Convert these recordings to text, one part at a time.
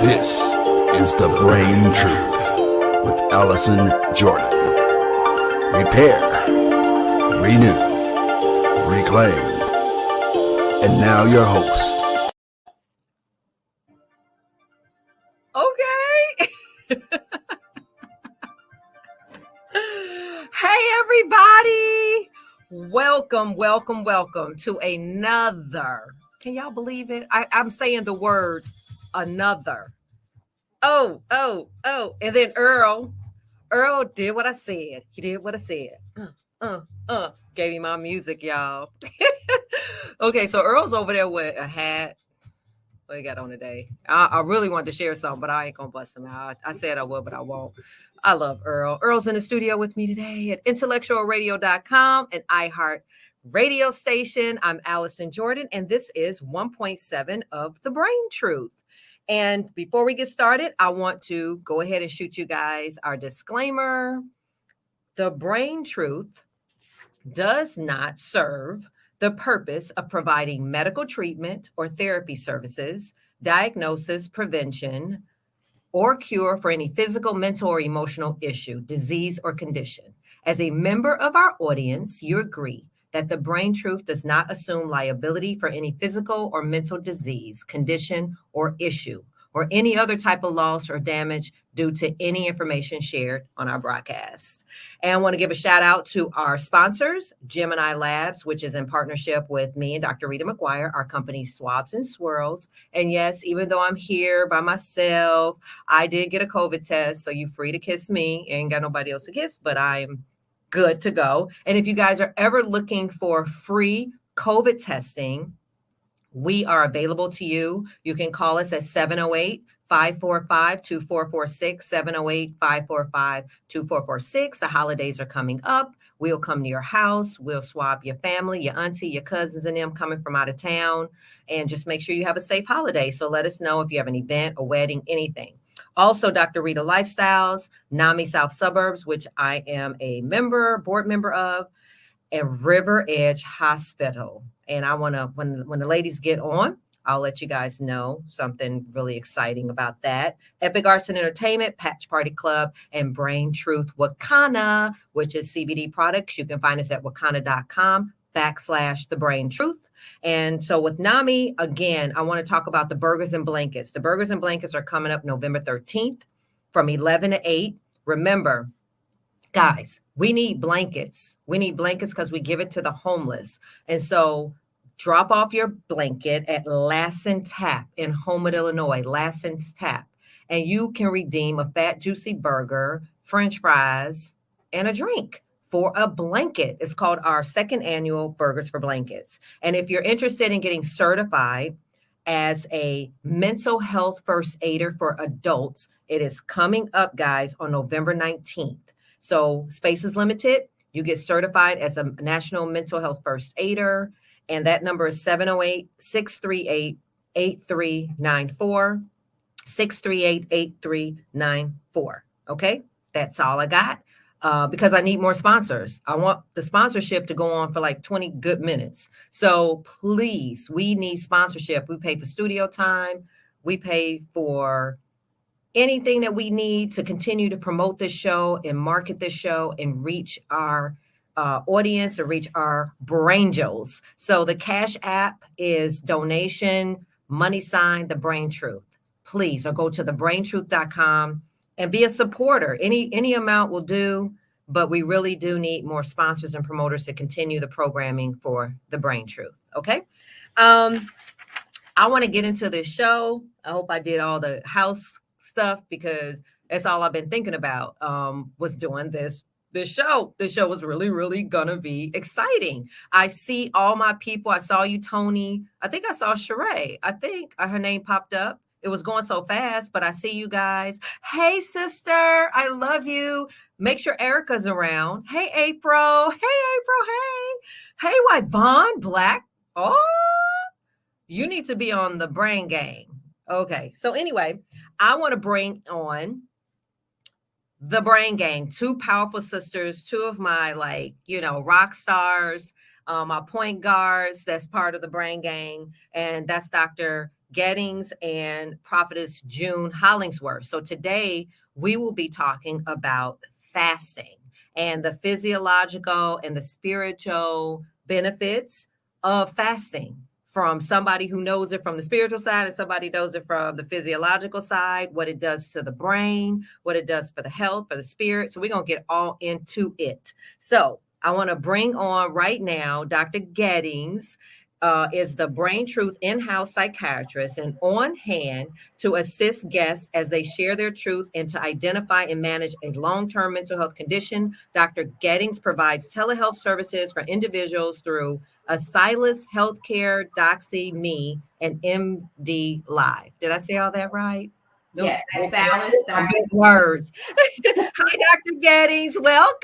This is The Brain Truth with Allison Jordan. Repair, renew, reclaim. And now your host. Okay. Hey, everybody. Welcome to another. Can y'all believe it? I'm saying the word another. Oh. And then Earl did what I said. He did what I said. Gave me my music, y'all. Okay, so Earl's over there with a hat. What he got on today? I really wanted to share something, but I ain't gonna bust him out. I said I would, but I won't. I love Earl. Earl's in the studio with me today at intellectualradio.com, an iHeart radio station. I'm Allison Jordan, and this is 1.7 of The Brain Truth. And before we get started, I want to go ahead and shoot you guys our disclaimer. The Brain Truth does not serve the purpose of providing medical treatment or therapy services, diagnosis, prevention, or cure for any physical, mental, or emotional issue, disease, or condition. As a member of our audience, you agree that the Brain Truth does not assume liability for any physical or mental disease, condition, or issue, or any other type of loss or damage due to any information shared on our broadcasts. And I want to give a shout out to our sponsors, Gemini Labs, which is in partnership with me and Dr. Rita McGuire, our company Swabs and Swirls. And yes, even though I'm here by myself, I did get a COVID test, so you're free to kiss me. Ain't got nobody else to kiss, but I'm good to go. And if you guys are ever looking for free COVID testing, we are available to you. You can call us at 708-545-2446, 708-545-2446. The holidays are coming up. We'll come to your house. We'll swab your family, your auntie, your cousins, and them coming from out of town. And just make sure you have a safe holiday. So let us know if you have an event, a wedding, anything. Also, Dr. Rita Lifestyles, NAMI South Suburbs, which I am a board member of, and River Edge Hospital. And I want to, when the ladies get on, I'll let you guys know something really exciting about that. Epic Arts and Entertainment, Patch Party Club, and Brain Truth Wakana, which is CBD products. You can find us at wakana.com/The Brain Truth. And so with NAMI, again, I want to talk about the Burgers and Blankets. The Burgers and Blankets are coming up November 13th from 11 to 8. Remember, guys, we need blankets. We need blankets because we give it to the homeless. And so drop off your blanket at Lassen's Tap in Homewood, Illinois, Lassen's Tap. And you can redeem a fat, juicy burger, French fries, and a drink for a blanket. It's called our second annual Burgers for Blankets. And if you're interested in getting certified as a mental health first aider for adults, it is coming up, guys, on November 19th. So space is limited. You get certified as a national mental health first aider. And that number is 708-638-8394, 638-8394. Okay, that's all I got because I need more sponsors. I want the sponsorship to go on for like 20 good minutes. So please, we need sponsorship. We pay for studio time. We pay for anything that we need to continue to promote this show and market this show and reach our audience and reach our braingels. So the Cash App is donation, $, The Brain Truth. Please, or go to thebraintruth.com and be a supporter. Any amount will do, but we really do need more sponsors and promoters to continue the programming for The Brain Truth. Okay. I want to get into this show. I hope I did all the house stuff because that's all I've been thinking about was doing this show. This show was really, really gonna be exciting. I see all my people. I saw you, Tony. I think I saw Sheree. I think her name popped up. It was going so fast, but I see you guys. Hey, sister, I love you. Make sure Erica's around. Hey, April. Hey, Yvonne Black. Oh, you need to be on the Brain Gang. Okay, so anyway, I want to bring on the Brain Gang, two powerful sisters, two of my rock stars, my point guards. That's part of the Brain Gang, and that's Dr. Gettings and Prophetess June Hollingsworth. So today we will be talking about fasting and the physiological and the spiritual benefits of fasting, from somebody who knows it from the spiritual side and somebody knows it from the physiological side, what it does to the brain, what it does for the health, for the spirit. So we're going to get all into it. So I want to bring on right now Dr. Gettings. Is the Brain Truth in-house psychiatrist and on hand to assist guests as they share their truth and to identify and manage a long-term mental health condition. Dr. Gettings provides telehealth services for individuals through Asilis Healthcare, Doxy, Me, and MD Live. Did I say all that right? Those Yeah, Alice. big words. Hi, Dr. Gettings. Welcome.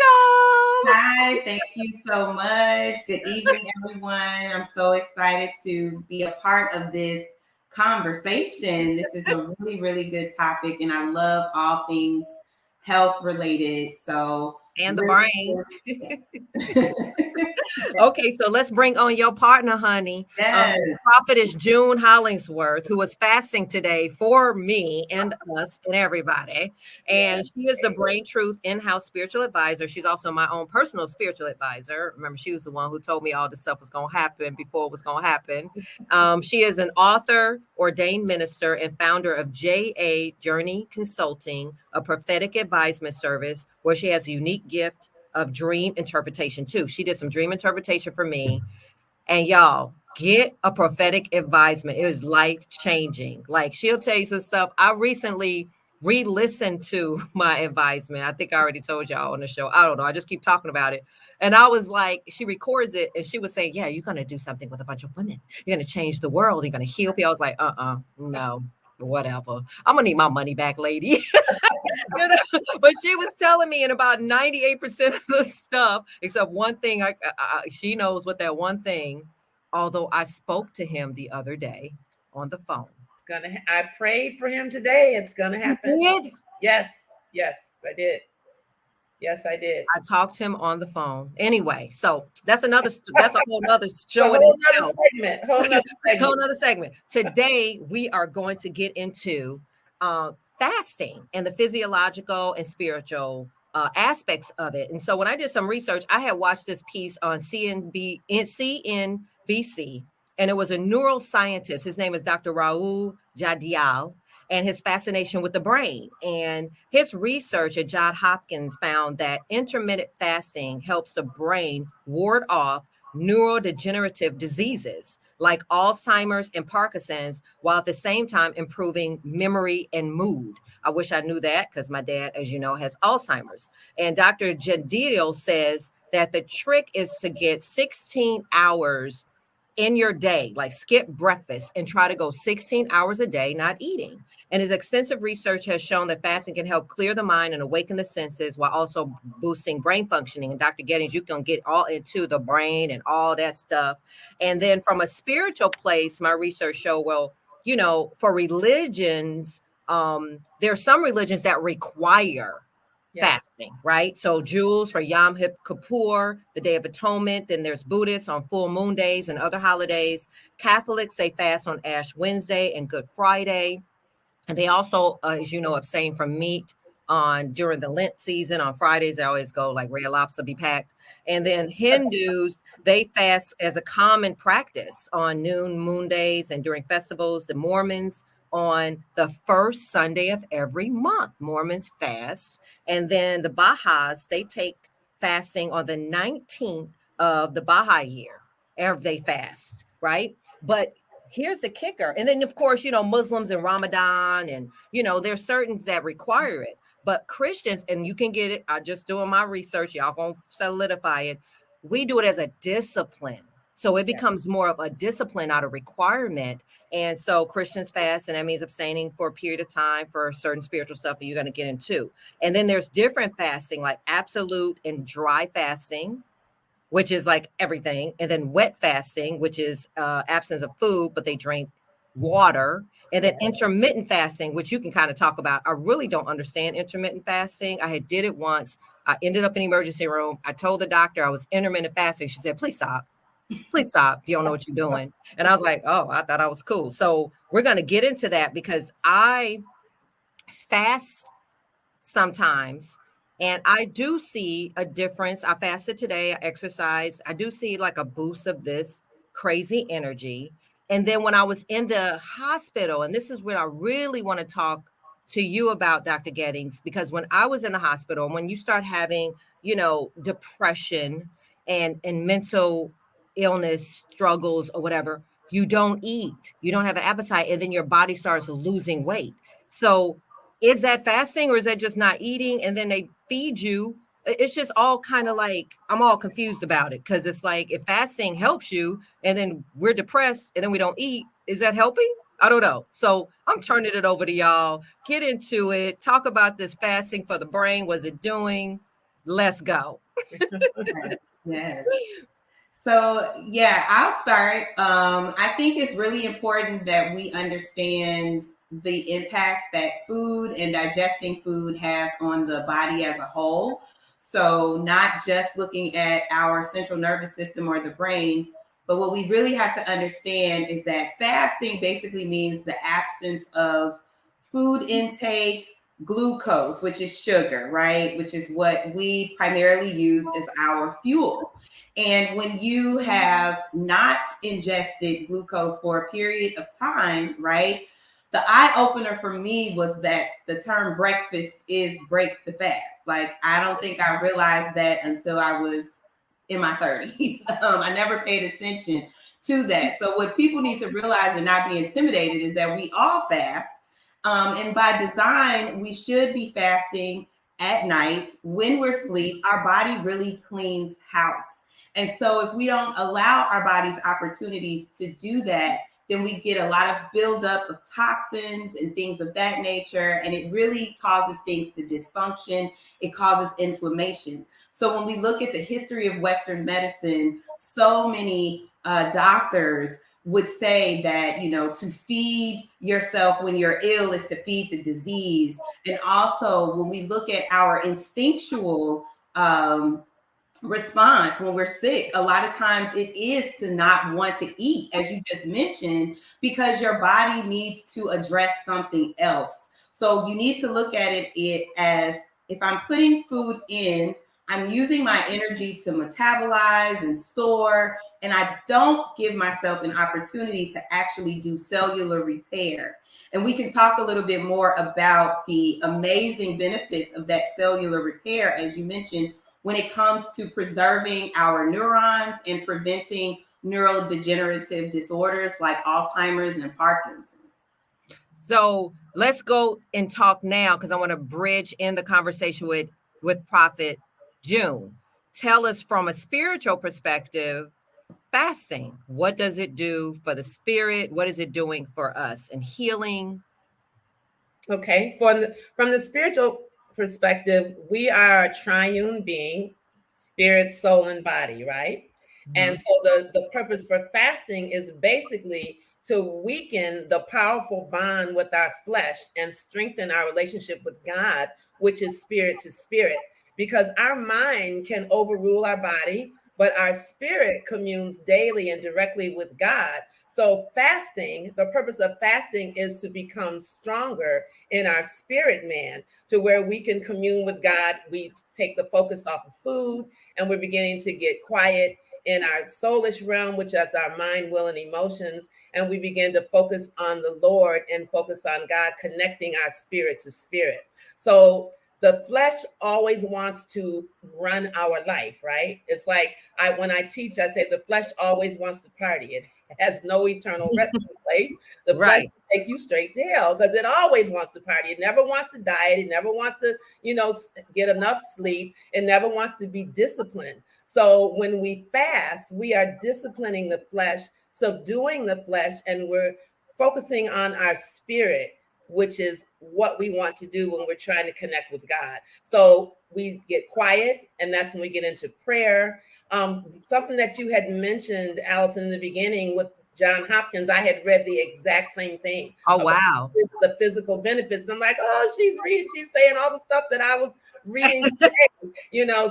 Hi, thank you so much. Good evening, everyone. I'm so excited to be a part of this conversation. This is a really, really good topic, and I love all things health related. So, and the brain. Okay, so let's bring on your partner, honey. Yes. Prophetess June Hollingsworth, who was fasting today for me and us and everybody. And she is the Brain Truth in-house spiritual advisor. She's also my own personal spiritual advisor. Remember, she was the one who told me all this stuff was going to happen before it was going to happen. She is an author, ordained minister, and founder of JA Journey Consulting, a prophetic advisement service where she has a unique gift of dream interpretation too. She did some dream interpretation for me. And y'all, get a prophetic advisement. It was life-changing. Like, she'll tell you some stuff. I recently re-listened to my advisement. I think I already told y'all on the show. I don't know. I just keep talking about it. And I was like, she records it and she was saying, yeah, you're going to do something with a bunch of women. You're going to change the world. You're going to heal people. I was like, no, whatever. I'm going to need my money back, lady. You know, but she was telling me in about 98% of the stuff, except one thing, she knows what that one thing, although I spoke to him the other day on the phone. I prayed for him today. It's going to happen. You did? Yes, I did. Yes, I did. I talked to him on the phone. Anyway, so that's a whole nother show in itself. Whole nother segment. Today, we are going to get into fasting and the physiological and spiritual aspects of it. And so when I did some research, I had watched this piece on CNBC, and it was a neuroscientist. His name is Dr. Raul Jadial, and his fascination with the brain. And his research at Johns Hopkins found that intermittent fasting helps the brain ward off neurodegenerative diseases like Alzheimer's and Parkinson's, while at the same time improving memory and mood. I wish I knew that because my dad, as you know, has Alzheimer's. And Dr. Jadial says that the trick is to get 16 hours in your day, like skip breakfast and try to go 16 hours a day not eating. And his extensive research has shown that fasting can help clear the mind and awaken the senses while also boosting brain functioning. And Dr. Gettings, you can get all into the brain and all that stuff. And then from a spiritual place, my research showed, well, you know, for religions, there are some religions that require fasting, right? So Jews for Yom Kippur, the Day of Atonement. Then there's Buddhists on full moon days and other holidays. Catholics, they fast on Ash Wednesday and Good Friday. And they also, as you know, abstain from meat during the Lent season. On Fridays, they always go like red lobster be packed. And then Hindus, they fast as a common practice on moon days and during festivals. The Mormons on the first Sunday of every month, Mormons fast. And then the Baha'is, they take fasting on the 19th of the Baha'i year. They fast, right? But here's the kicker. And then, of course, you know, Muslims and Ramadan, and, you know, there's certain that require it. But Christians, and you can get it, I just doing my research, y'all gonna solidify it. We do it as a discipline. So it becomes more of a discipline, not a requirement. And so Christians fast, and that means abstaining for a period of time for certain spiritual stuff that you're going to get into. And then there's different fasting, like absolute and dry fasting, which is like everything. And then wet fasting, which is absence of food, but they drink water. And then intermittent fasting, which you can kind of talk about. I really don't understand intermittent fasting. I did it once. I ended up in the emergency room. I told the doctor I was intermittent fasting. She said, please stop. please stop if you don't know what you're doing. And I was like, oh, I thought I was cool. So we're going to get into that because I fast sometimes. And I do see a difference. I fasted today, I exercised. I do see like a boost of this crazy energy. And then when I was in the hospital, and this is what I really want to talk to you about, Dr. Gettings, because when I was in the hospital, when you start having, depression and mental illness struggles or whatever, you don't eat, you don't have an appetite, and then your body starts losing weight. So is that fasting or is that just not eating and then they feed you? It's just all kind of like, I'm all confused about it because it's like if fasting helps you and then we're depressed and then we don't eat, is that helping? I don't know. So I'm turning it over to y'all. Get into it. Talk about this fasting for the brain. What's it doing? Let's go. Yes. So yeah, I'll start. I think it's really important that we understand the impact that food and digesting food has on the body as a whole. So not just looking at our central nervous system or the brain, but what we really have to understand is that fasting basically means the absence of food intake, glucose, which is sugar, right? Which is what we primarily use as our fuel. And when you have not ingested glucose for a period of time, right? The eye opener for me was that the term breakfast is break the fast. Like, I don't think I realized that until I was in my 30s. I never paid attention to that. So what people need to realize and not be intimidated is that we all fast. And by design, we should be fasting at night when we're asleep. Our body really cleans house. And so if we don't allow our bodies opportunities to do that, then we get a lot of buildup of toxins and things of that nature. And it really causes things to dysfunction. It causes inflammation. So when we look at the history of Western medicine, so many doctors would say that, to feed yourself when you're ill is to feed the disease. And also when we look at our instinctual response when we're sick, a lot of times it is to not want to eat, as you just mentioned, because your body needs to address something else. So you need to look at it as, if I'm putting food in, I'm using my energy to metabolize and store, and I don't give myself an opportunity to actually do cellular repair. And we can talk a little bit more about the amazing benefits of that cellular repair, as you mentioned, when it comes to preserving our neurons and preventing neurodegenerative disorders like Alzheimer's and Parkinson's. So let's go and talk now, because I want to bridge in the conversation with Prophet June. Tell us from a spiritual perspective, fasting, what does it do for the spirit? What is it doing for us and healing? Okay, from the spiritual perspective, we are a triune being, spirit, soul, and body, right? Mm-hmm. And so the purpose for fasting is basically to weaken the powerful bond with our flesh and strengthen our relationship with God, which is spirit to spirit, because our mind can overrule our body, but our spirit communes daily and directly with God. So fasting, the purpose of fasting is to become stronger in our spirit man, to where we can commune with God. We take the focus off of food, and we're beginning to get quiet in our soulish realm, which is our mind, will, and emotions. And we begin to focus on the Lord and focus on God, connecting our spirit to spirit. So the flesh always wants to run our life, right? It's like when I teach, I say the flesh always wants to party. It has no eternal resting place. The flesh will take you straight to hell because it always wants to party. It never wants to diet. It never wants to, get enough sleep. It never wants to be disciplined. So when we fast, we are disciplining the flesh, subduing the flesh, and we're focusing on our spirit, which is what we want to do when we're trying to connect with God. So we get quiet, and that's when we get into prayer. Something that you had mentioned, Allison, in the beginning with John Hopkins, I had read the exact same thing. Oh, wow. The physical benefits. And I'm like, oh, she's saying all the stuff that I was reading today,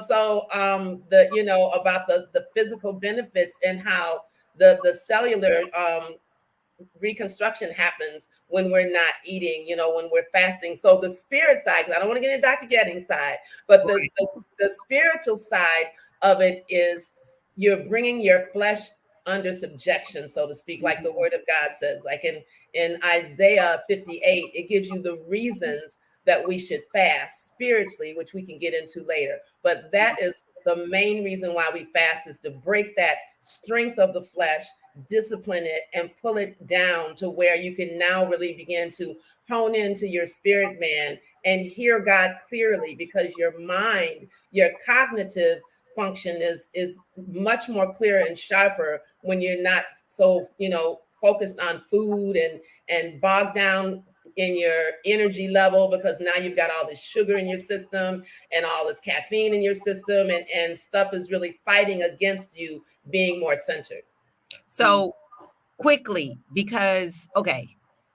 so about the physical benefits and how the cellular reconstruction happens when we're not eating, when we're fasting. So the spirit side, 'cause I don't want to get into Dr. Getting's side, but the spiritual side of it is you're bringing your flesh under subjection, so to speak, like the word of God says, like in Isaiah 58, it gives you the reasons that we should fast spiritually, which we can get into later. But that is the main reason why we fast, is to break that strength of the flesh, discipline it, and pull it down to where you can now really begin to hone into your spirit man and hear God clearly, because your mind, your cognitive function is much more clear and sharper when you're not so focused on food and bogged down in your energy level, because now you've got all this sugar in your system and all this caffeine in your system, and stuff is really fighting against you being more centered. So quickly, because, okay,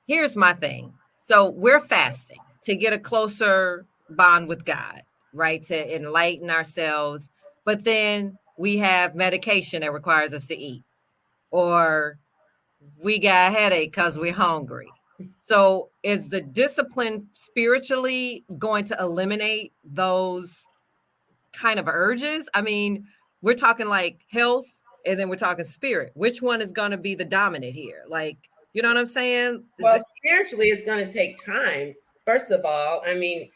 here's my thing. So we're fasting to get a closer bond with God, right? To enlighten ourselves. But then we have medication that requires us to eat, or we got a headache because we're hungry. So is the discipline spiritually going to eliminate those kind of urges? I mean, we're talking like health, and then we're talking spirit. Which one is going to be the dominant here? Like, you know what I'm saying? Well, spiritually, it's going to take time. First of all, I mean,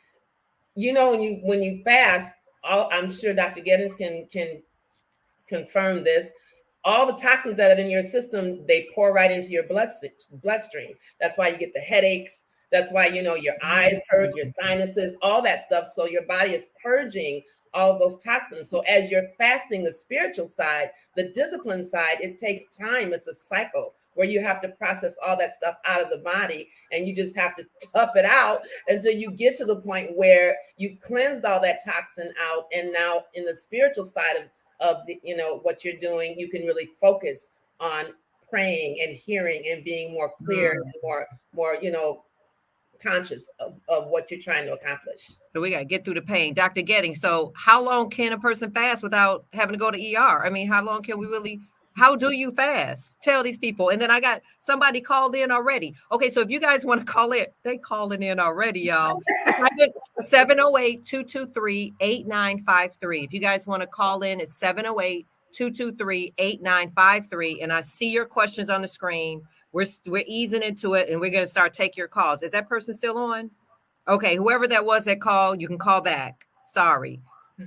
when you fast, I'm sure Dr. Gettins can confirm this. All the toxins that are in your system, they pour right into your bloodstream. That's why you get the headaches. That's why, your eyes hurt, your sinuses, all that stuff. So your body is purging all of those toxins. So as you're fasting, the spiritual side, the discipline side, it takes time. It's a cycle where you have to process all that stuff out of the body, and you just have to tough it out until you get to the point where you cleansed all that toxin out. And now in the spiritual side of the, what you're doing, you can really focus on praying and hearing and being more clear and more conscious of what you're trying to accomplish. So we got to get through the pain. Dr. Getting, so how long can a person fast without having to go to ER? I mean, how long can we really, how do you fast? Tell these people. And then I got somebody called in already. Okay, so if you guys want to call in, they calling in already, y'all. 708-223-8953. If you guys want to call in, it's 708-223-8953. And I see your questions on the screen. We're easing into it, and we're going to start taking your calls. Is that person still on? Okay, whoever that was that called, you can call back. Sorry.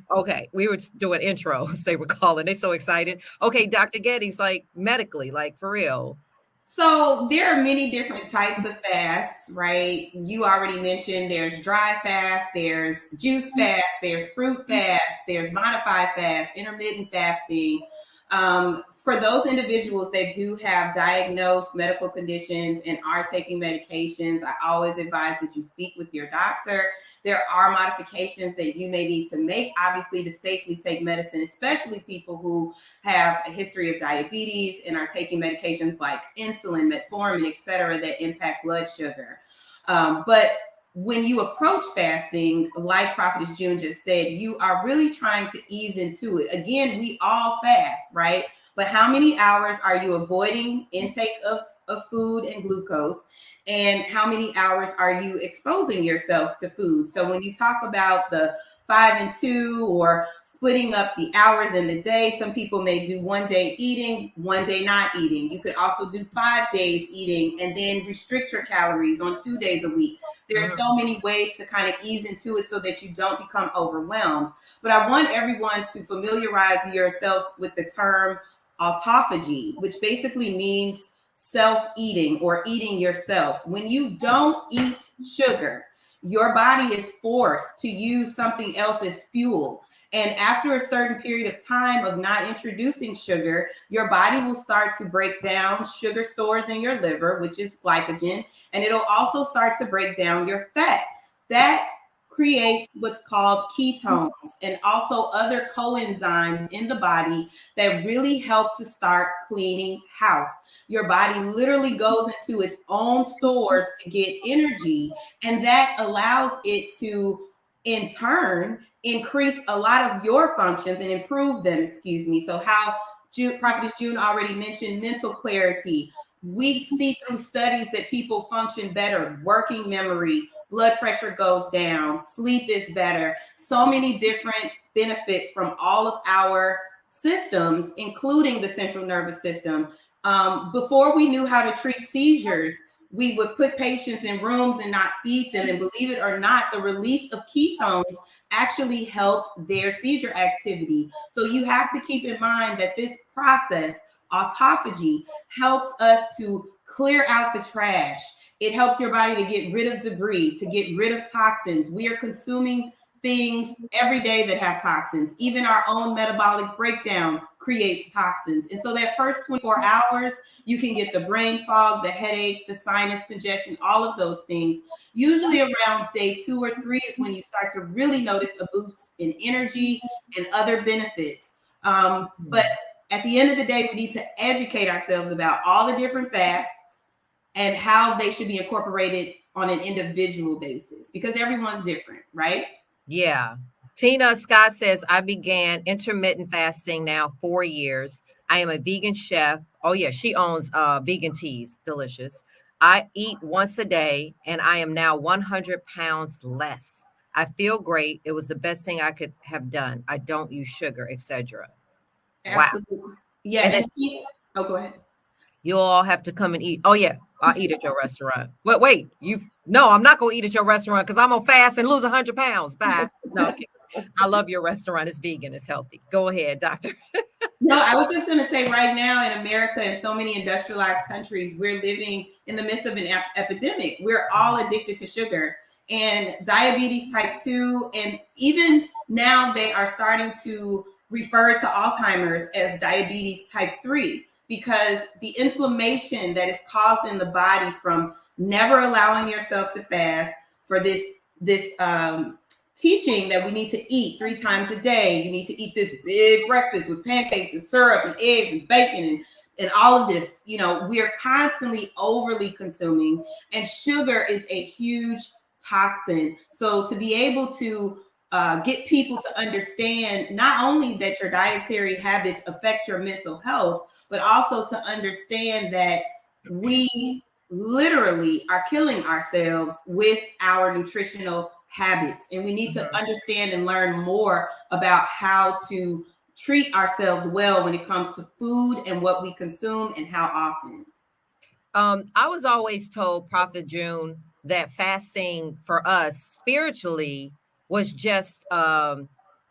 Okay, we were doing intros. They were calling. They're so excited. Okay, Dr. Getty's like medically, like for real. So there are many different types of fasts, right? You already mentioned there's dry fast, there's juice fast, there's fruit fast, there's modified fast, intermittent fasting. For those individuals that do have diagnosed medical conditions and are taking medications, I always advise that you speak with your doctor. There are modifications that you may need to make, obviously, to safely take medicine, especially people who have a history of diabetes and are taking medications like insulin, metformin, et cetera, that impact blood sugar. But when you approach fasting, like Prophetess June just said, you are really trying to ease into it. Again, we all fast, right? But how many hours are you avoiding intake of food and glucose? And how many hours are you exposing yourself to food? So when you talk about the 5 and 2 or splitting up the hours in the day, some people may do 1 day eating, 1 day not eating. You could also do 5 days eating and then restrict your calories on 2 days a week. There are so many ways to kind of ease into it so that you don't become overwhelmed. But I want everyone to familiarize yourselves with the term autophagy, which basically means self-eating or eating yourself. When you don't eat sugar, your body is forced to use something else as fuel. And after a certain period of time of not introducing sugar, your body will start to break down sugar stores in your liver, which is glycogen, and it'll also start to break down your fat. That creates what's called ketones and also other coenzymes in the body that really help to start cleaning house. Your body literally goes into its own stores to get energy, and that allows it to in turn increase a lot of your functions and improve them, So how Prophetess June already mentioned mental clarity. We see through studies that people function better, working memory, blood pressure goes down, sleep is better. So many different benefits from all of our systems, including the central nervous system. Before we knew how to treat seizures, we would put patients in rooms and not feed them. And believe it or not, the release of ketones actually helped their seizure activity. So you have to keep in mind that this process, autophagy, helps us to clear out the trash. It helps your body to get rid of debris, to get rid of toxins. We are consuming things every day that have toxins. Even our own metabolic breakdown creates toxins. And so that first 24 hours, you can get the brain fog, the headache, the sinus congestion, all of those things. Usually around day 2 or 3 is when you start to really notice a boost in energy and other benefits. But at the end of the day, we need to educate ourselves about all the different fasts and how they should be incorporated on an individual basis, because everyone's different, right? Yeah. Tina Scott says, I began intermittent fasting now 4 years. I am a vegan chef. Oh, yeah. She owns vegan teas. Delicious. I eat once a day and I am now 100 pounds less. I feel great. It was the best thing I could have done. I don't use sugar, etc. Wow. Absolutely. Yeah. And Oh, go ahead. You all have to come and eat. Oh, yeah. I'll eat at your restaurant. But wait, no, I'm not going to eat at your restaurant because I'm going to fast and lose 100 pounds. Bye. No, I love your restaurant. It's vegan. It's healthy. Go ahead, doctor. No, I was just going to say right now in America and so many industrialized countries, we're living in the midst of an epidemic. We're all addicted to sugar and diabetes type 2. And even now they are starting to refer to Alzheimer's as diabetes type 3, because the inflammation that is caused in the body from never allowing yourself to fast, for this teaching that we need to eat 3 times a day. You need to eat this big breakfast with pancakes and syrup and eggs and bacon and all of this. We're constantly overly consuming, and sugar is a huge toxin. So to be able to get people to understand not only that your dietary habits affect your mental health, but also to understand that we literally are killing ourselves with our nutritional habits. And we need to understand and learn more about how to treat ourselves well when it comes to food and what we consume and how often. I was always told, Prophet June, that fasting for us spiritually was just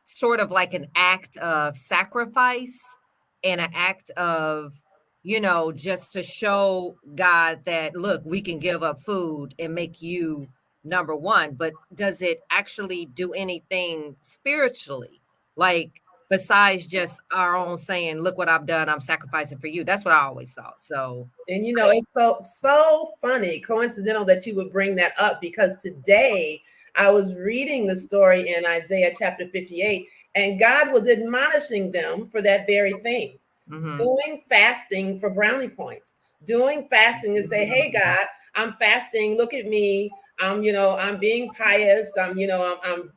sort of like an act of sacrifice and an act of, just to show God that, look, we can give up food and make you number one. But does it actually do anything spiritually? Like, besides just our own saying, look what I've done, I'm sacrificing for you. That's what I always thought. So, and it's so funny, coincidental that you would bring that up, because today I was reading the story in Isaiah chapter 58, and God was admonishing them for that very thing. Doing fasting for brownie points, doing fasting to say, hey, God, I'm fasting. Look at me. I'm being pious. I'm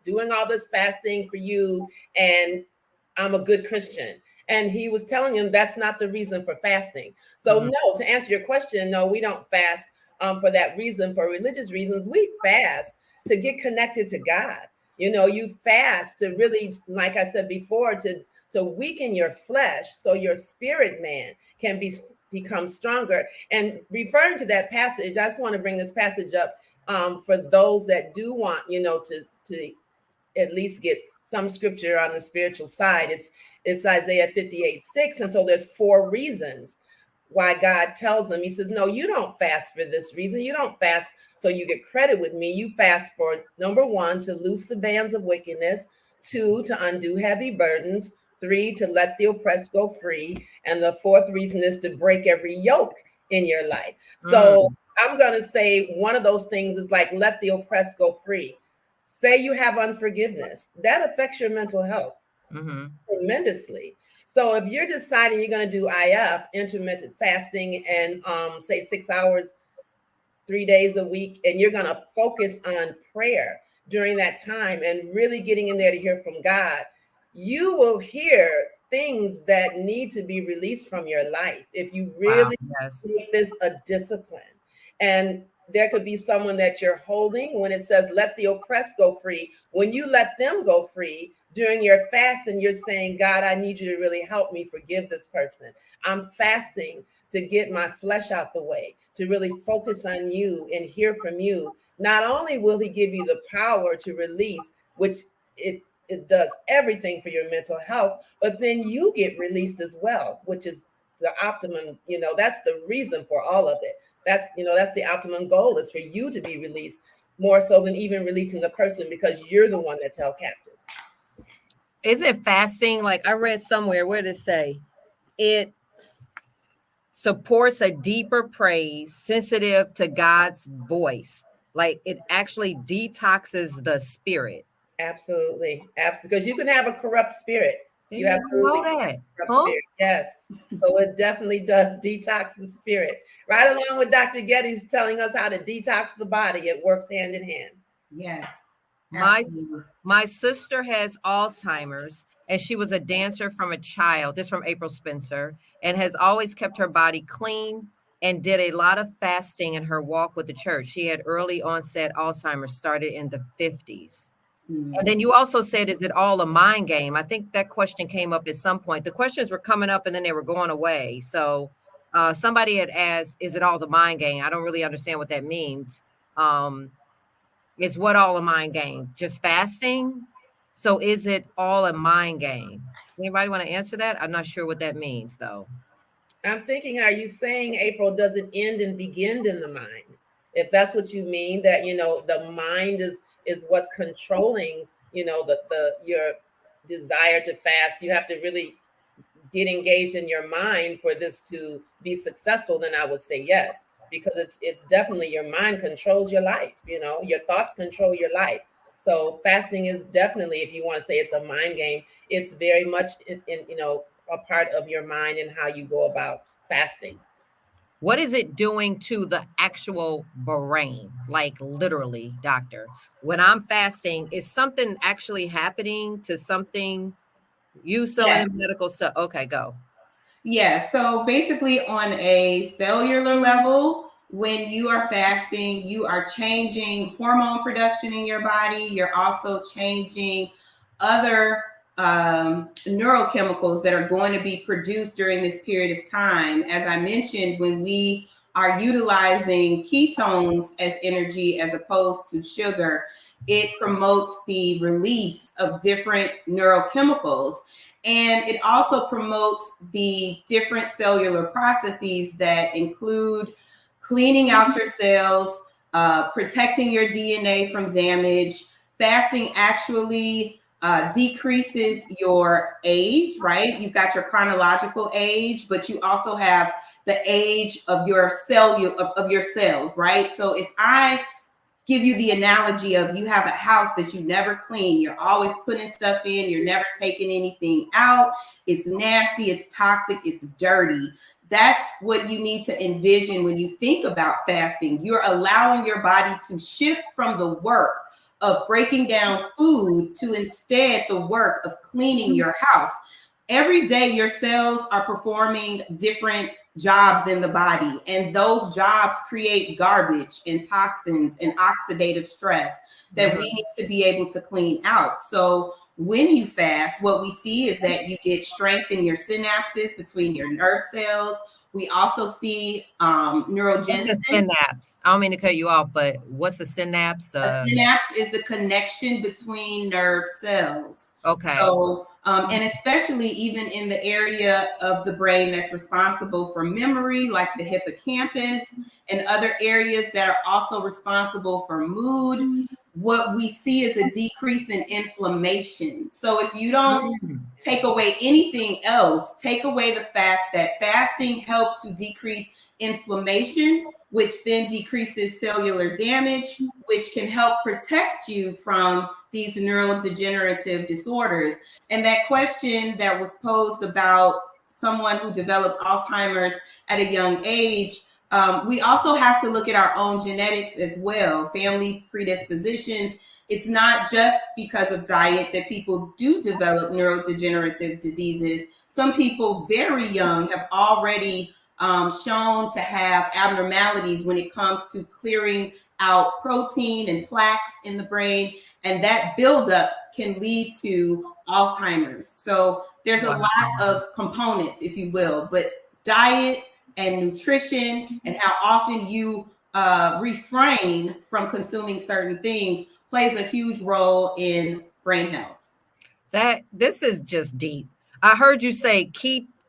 doing all this fasting for you, and I'm a good Christian. And he was telling him that's not the reason for fasting. So no, to answer your question, no, we don't fast for that reason, for religious reasons. We fast to get connected to God. You fast to really, like I said before, to weaken your flesh so your spirit man can become stronger. And referring to that passage, I just want to bring this passage up for those that do want, to at least get some scripture on the spiritual side. It's Isaiah 58:6. And so there's 4 reasons why God tells them. He says, no, you don't fast for this reason. You don't fast so you get credit with me. You fast for, number 1, to loose the bands of wickedness, 2, to undo heavy burdens, 3, to let the oppressed go free. And the 4th reason is to break every yoke in your life. So I'm going to say one of those things is like, let the oppressed go free. Say you have unforgiveness. That affects your mental health tremendously. So if you're deciding you're going to do IF, intermittent fasting, and say 6 hours, 3 days a week, and you're going to focus on prayer, during that time and really getting in there to hear from God, you will hear things that need to be released from your life if you really make this a discipline. And there could be someone that you're holding when it says, let the oppressed go free. When you let them go free during your fast and you're saying, God, I need you to really help me forgive this person. I'm fasting to get my flesh out the way, to really focus on you and hear from you. Not only will he give you the power to release, which it does everything for your mental health, but then you get released as well, which is the optimum, that's the reason for all of it. That's the optimum goal, is for you to be released more so than even releasing the person, because you're the one that's held captive. Is it fasting? Like I read somewhere, where did it say? It supports a deeper praise, sensitive to God's voice. Like it actually detoxes the spirit. Absolutely. Because you can have a corrupt spirit. You absolutely know that. Spirit. Yes. So it definitely does detox the spirit. Right along with Dr. Getty's telling us how to detox the body. It works hand in hand. Yes. My sister has Alzheimer's, and she was a dancer from a child. This from April Spencer, and has always kept her body clean and did a lot of fasting in her walk with the church. She had early onset Alzheimer's, started in the 50s. And then you also said, is it all a mind game? I think that question came up at some point. The questions were coming up and then they were going away. So somebody had asked, is it all the mind game? I don't really understand what that means. Is what all a mind game? Just fasting? So is it all a mind game? Anybody want to answer that? I'm not sure what that means, though. I'm thinking, are you saying, April, does it end and begin in the mind? If that's what you mean, that, the mind is what's controlling, your desire to fast. You have to really get engaged in your mind for this to be successful. Then I would say yes, because it's definitely your mind controls your life. Your thoughts control your life. So fasting is definitely, if you want to say it's a mind game, it's very much in a part of your mind and how you go about fasting. What is it doing to the actual brain? Like literally, doctor, when I'm fasting, is something actually happening to something? You selling medical stuff? Okay, go. Yeah. So basically, on a cellular level, when you are fasting, you are changing hormone production in your body. You're also changing other neurochemicals that are going to be produced during this period of time. As I mentioned, when we are utilizing ketones as energy as opposed to sugar, it promotes the release of different neurochemicals. And it also promotes the different cellular processes that include cleaning out your cells, protecting your DNA from damage. Fasting actually decreases your age, right? You've got your chronological age, but you also have the age of your cells, right? So if I give you the analogy of, you have a house that you never clean, you're always putting stuff in, you're never taking anything out, it's nasty, it's toxic, it's dirty. That's what you need to envision when you think about fasting. You're allowing your body to shift from the work of breaking down food to instead the work of cleaning your house. Every day your cells are performing different jobs in the body, and those jobs create garbage and toxins and oxidative stress that we need to be able to clean out. So when you fast, what we see is that you get strength in your synapses between your nerve cells. We also see neurogenesis. What's a synapse? I don't mean to cut you off, but what's a synapse? A synapse is the connection between nerve cells. Okay. So, and especially even in the area of the brain that's responsible for memory, like the hippocampus, and other areas that are also responsible for mood, what we see is a decrease in inflammation. So if you don't take away anything else, take away the fact that fasting helps to decrease inflammation, which then decreases cellular damage, which can help protect you from these neurodegenerative disorders. And that question that was posed about someone who developed Alzheimer's at a young age, We also have to look at our own genetics as well, family predispositions. It's not just because of diet that people do develop neurodegenerative diseases. Some people very young have already shown to have abnormalities when it comes to clearing out protein and plaques in the brain, and that buildup can lead to Alzheimer's. So there's a lot of components, if you will, but diet and nutrition and how often you refrain from consuming certain things plays a huge role in brain health. This is just deep. I heard you say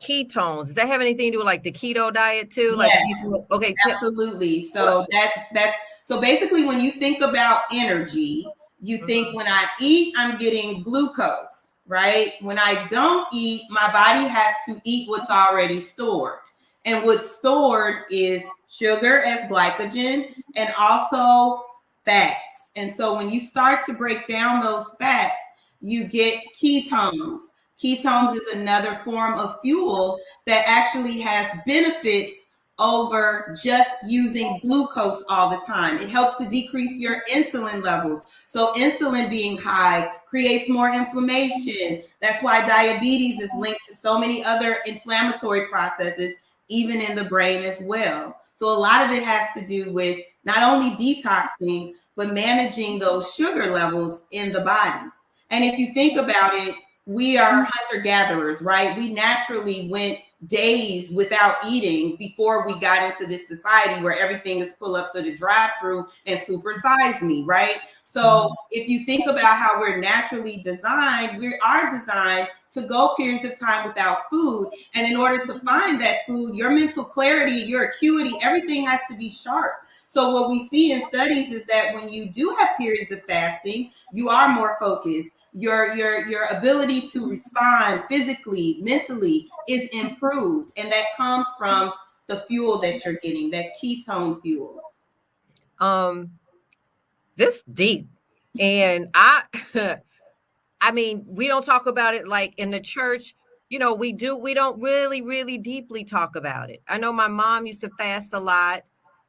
ketones. Does that have anything to do with like the keto diet too? Like, yes, okay, absolutely. So that's so basically when you think about energy, you think when I eat, I'm getting glucose, right? When I don't eat, my body has to eat what's already stored. And what's stored is sugar as glycogen and also fats. And so when you start to break down those fats, you get ketones. Ketones is another form of fuel that actually has benefits over just using glucose all the time. It helps to decrease your insulin levels. So insulin being high creates more inflammation. That's why diabetes is linked to so many other inflammatory processes, even in the brain as well. So a lot of it has to do with not only detoxing, but managing those sugar levels in the body. And if you think about it, we are hunter-gatherers, right? We naturally went days without eating before we got into this society where everything is pull up to the drive-through and supersize me, right? So if you think about how we're naturally designed, we are designed to go periods of time without food. And in order to find that food, your mental clarity, your acuity, everything has to be sharp. So what we see in studies is that when you do have periods of fasting, you are more focused. Your ability to respond physically, mentally is improved. And that comes from the fuel that you're getting, that ketone fuel. This deep. And I mean, we don't talk about it like in the church. You know, we don't really deeply talk about it. I know my mom used to fast a lot,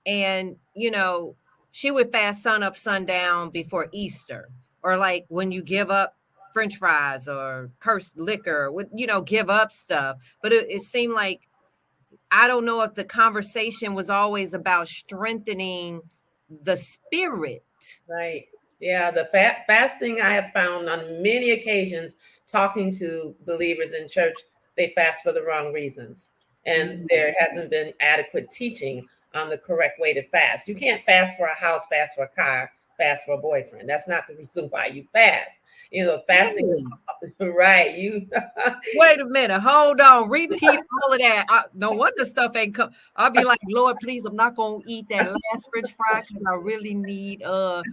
and you know, she would fast sun up, sundown before Easter, or like when you give up French fries or cursed liquor, you know, give up stuff. But it seemed like, I don't know if the conversation was always about strengthening the spirit. Right. Yeah. The fasting, I have found on many occasions talking to believers in church, they fast for the wrong reasons. And there hasn't been adequate teaching on the correct way to fast. You can't fast for a house, fast for a car, fast for a boyfriend. That's not the reason why you fast. You know, fasting, right? You wait a minute, hold on, repeat all of that. No wonder stuff ain't come. I'll be like, Lord, please, I'm not gonna eat that last French fry because I really need. Are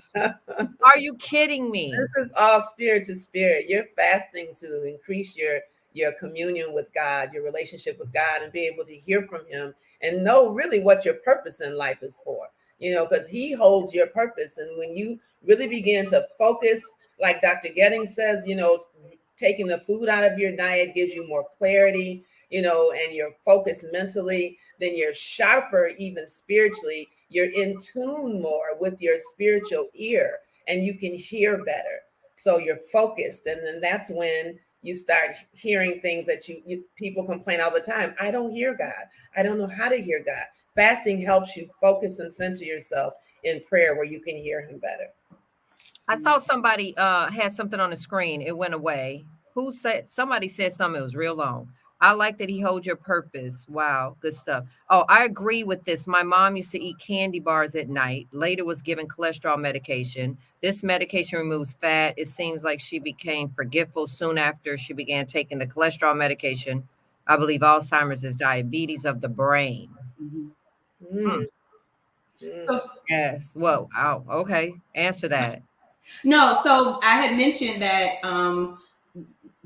you kidding me? This is all spirit to spirit. You're fasting to increase your communion with God, your relationship with God, and be able to hear from Him and know really what your purpose in life is for. You know, because He holds your purpose, and when you really begin to focus, like Dr. Getting says, you know, taking the food out of your diet gives you more clarity, you know, and you're focused mentally, then you're sharper, even spiritually. You're in tune more with your spiritual ear and you can hear better. So you're focused. And then that's when you start hearing things that you people complain all the time. I don't hear God. I don't know how to hear God. Fasting helps you focus and center yourself in prayer where you can hear Him better. I saw somebody had something on the screen. It went away. Somebody said something. It was real long. I like that He holds your purpose. Wow. Good stuff. Oh, I agree with this. My mom used to eat candy bars at night. Later was given cholesterol medication. This medication removes fat. It seems like she became forgetful soon after she began taking the cholesterol medication. I believe Alzheimer's is diabetes of the brain. So yes. Whoa. Oh, okay. Answer that. No, so I had mentioned that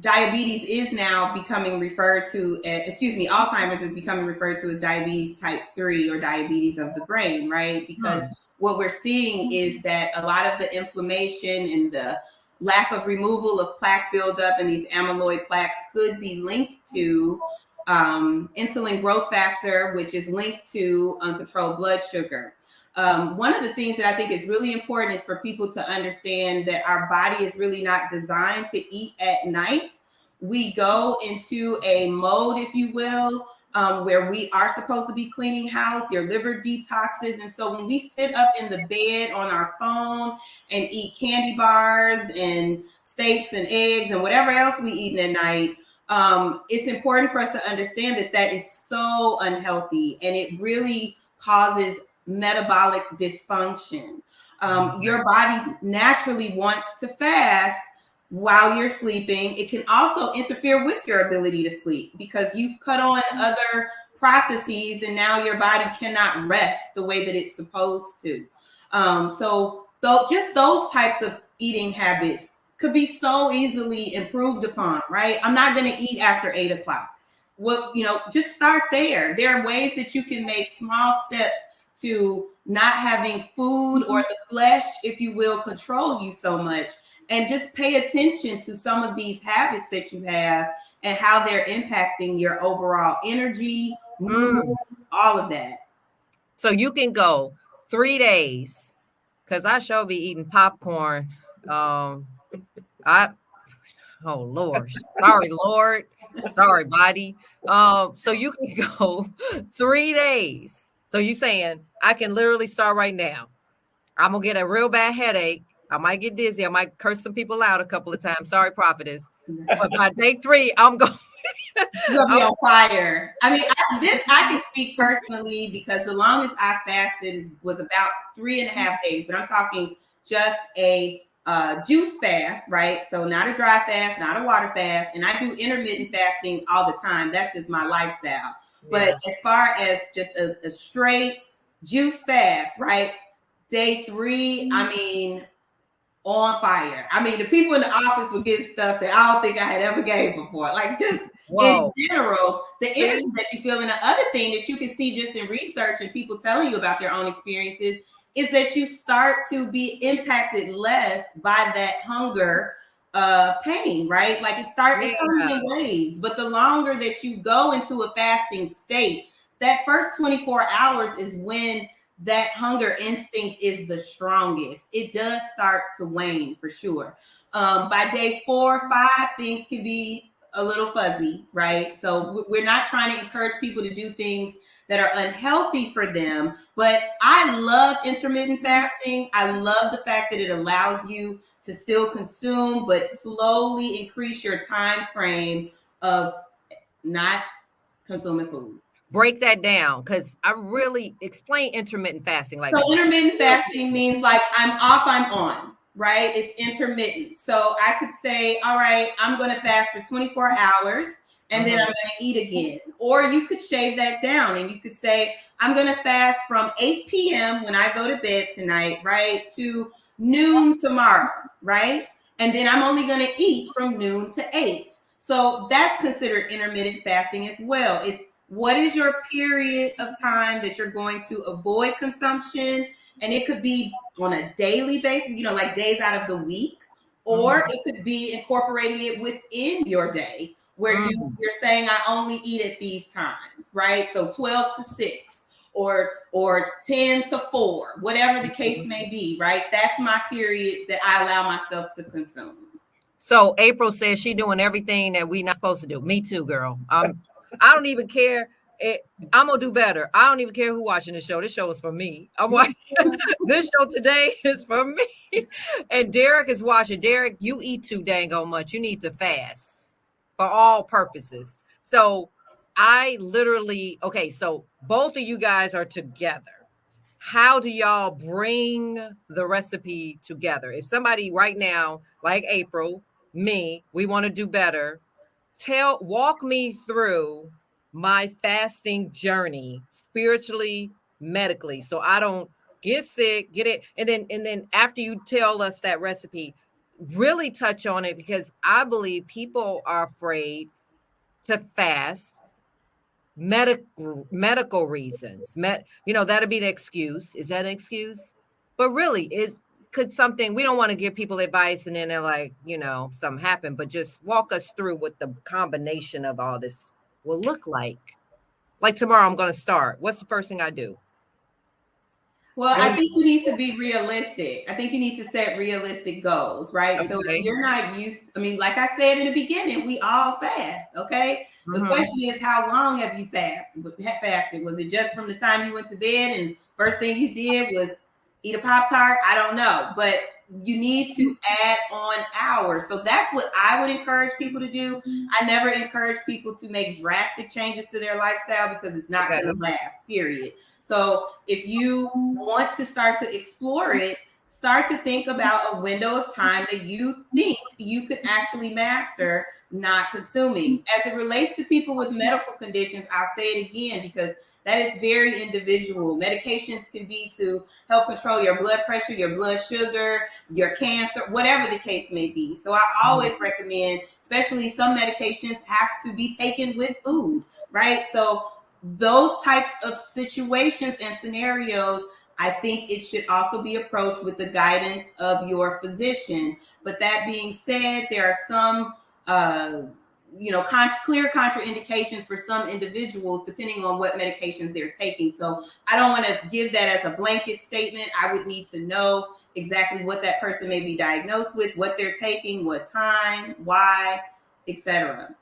diabetes is now becoming referred to, Alzheimer's is becoming referred to as diabetes type 3 or diabetes of the brain, right? Because what we're seeing is that a lot of the inflammation and the lack of removal of plaque buildup and these amyloid plaques could be linked to insulin growth factor, which is linked to uncontrolled blood sugar. One of the things that I think is really important is for people to understand that our body is really not designed to eat at night. We go into a mode, if you will, where we are supposed to be cleaning house, your liver detoxes. And so when we sit up in the bed on our phone and eat candy bars and steaks and eggs and whatever else we eat at night, it's important for us to understand that that is so unhealthy, and it really causes metabolic dysfunction. Your body naturally wants to fast while you're sleeping. It can also interfere with your ability to sleep because you've cut on other processes and now your body cannot rest the way that it's supposed to. Just those types of eating habits could be so easily improved upon, right? I'm not going to eat after 8 o'clock. Well, just start there. There are ways that you can make small steps to not having food or the flesh, if you will, control you so much. And just pay attention to some of these habits that you have and how they're impacting your overall energy, mood, all of that. So you can go 3 days, because I shall be eating popcorn. Oh Lord. Sorry, Lord. Sorry, body. So you can go 3 days. So you saying I can literally start right now. I'm gonna get a real bad headache. I might get dizzy. I might curse some people out a couple of times. Sorry, prophetess. But by day 3, I'm going. You'll be on fire. I mean, I can speak personally because the longest I fasted was about 3.5 days. But I'm talking just a juice fast, right? So not a dry fast, not a water fast. And I do intermittent fasting all the time. That's just my lifestyle. Yeah. But as far as just a straight juice fast, right? Day 3, I mean, on fire. I mean, the people in the office were getting stuff that I don't think I had ever gave before. Like just in general, the energy that you feel. And the other thing that you can see just in research and people telling you about their own experiences is that you start to be impacted less by that hunger pain, right? Like it comes in waves, but the longer that you go into a fasting state, that first 24 hours is when that hunger instinct is the strongest. It does start to wane for sure. By day 4 or 5, things can be a little fuzzy, right? So we're not trying to encourage people to do things that are unhealthy for them. But I love intermittent fasting. I love the fact that it allows you to still consume, but slowly increase your time frame of not consuming food. Break that down, because I really explain intermittent fasting. Like, so intermittent fasting means like I'm off, I'm on, right? It's intermittent. So I could say, all right, I'm going to fast for 24 hours and then I'm going to eat again. Or you could shave that down and you could say, I'm going to fast from 8 p.m. when I go to bed tonight, right, to noon tomorrow, right? And then I'm only going to eat from noon to 8. So that's considered intermittent fasting as well. It's what is your period of time that you're going to avoid consumption? And it could be on a daily basis, like days out of the week, or it could be incorporating it within your day where you're saying I only eat at these times, right? So 12 to 6 or 10 to 4, whatever the case may be, right? That's my period that I allow myself to consume. So April says she's doing everything that we're not supposed to do. Me too, girl. I don't even care. I'm gonna do better. I don't even care who watching the show. This show is for me. I'm watching this show today is for me. And Derek is watching. Derek, you eat too dang on much. You need to fast for all purposes. So I literally, so both of you guys are together. How do y'all bring the recipe together? If somebody right now, like April, me, we want to do better, walk me through my fasting journey spiritually, medically, so I don't get sick, get it. And then after you tell us that recipe, really touch on it, because I believe people are afraid to fast. Medical reasons, that'll be the excuse. Is that an excuse? But really, could something, we don't want to give people advice and then they're like, something happened, but just walk us through what the combination of all this will look like. Like tomorrow, I'm going to start. What's the first thing I do? Well, I think you need to be realistic. I think you need to set realistic goals, right? Okay. So if you're not used, I mean, like I said in the beginning, we all fast, okay? The question is, how long have you fasted? Was it just from the time you went to bed and first thing you did was eat a Pop-Tart? I don't know, but you need to add on hours. So that's what I would encourage people to do. I never encourage people to make drastic changes to their lifestyle because it's not going to last, period. So if you want to start to explore it, start to think about a window of time that you think you could actually master not consuming. As it relates to people with medical conditions, I'll say it again because that is very individual. Medications can be to help control your blood pressure, your blood sugar, your cancer, whatever the case may be. So I always recommend, especially some medications have to be taken with food, right? So those types of situations and scenarios, I think it should also be approached with the guidance of your physician. But that being said, there are some clear contraindications for some individuals depending on what medications they're taking. So I don't want to give that as a blanket statement. I would need to know exactly what that person may be diagnosed with, what they're taking, what time, why, etc.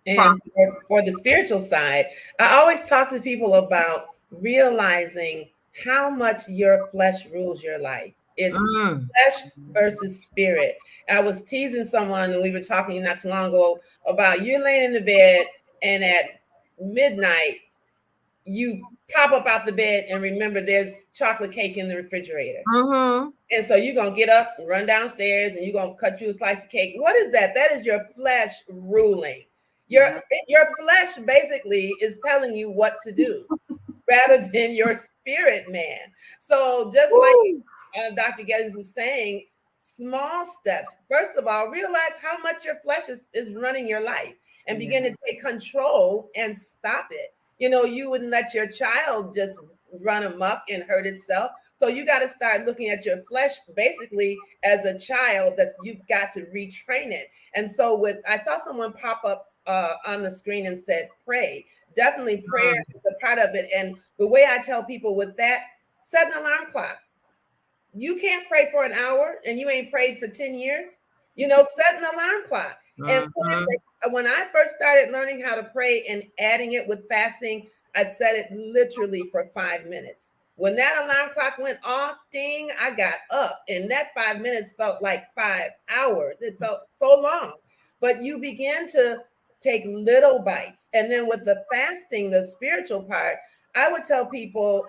And for the spiritual side, I always talk to people about realizing how much your flesh rules your life. It's flesh versus spirit. I was teasing someone, and we were talking not too long ago about you laying in the bed, and at midnight, you pop up out the bed and remember there's chocolate cake in the refrigerator. And so you're going to get up and run downstairs, and you're going to cut you a slice of cake. What is that? That is your flesh ruling. Your flesh basically is telling you what to do rather than your spirit man. So just like Dr. Geddes was saying, small steps. First of all, realize how much your flesh is running your life and begin to take control and stop it. You know, you wouldn't let your child just run amok and hurt itself. So you got to start looking at your flesh basically as a child that you've got to retrain it. And so I saw someone pop up on the screen and said, pray. Definitely prayer is a part of it. And the way I tell people with that, set an alarm clock. You can't pray for an hour and you ain't prayed for 10 years. You know, set an alarm clock. And when I first started learning how to pray and adding it with fasting, I set it literally for 5 minutes. When that alarm clock went off, ding, I got up. And that 5 minutes felt like 5 hours. It felt so long. But you begin to take little bites. And then with the fasting, the spiritual part, I would tell people,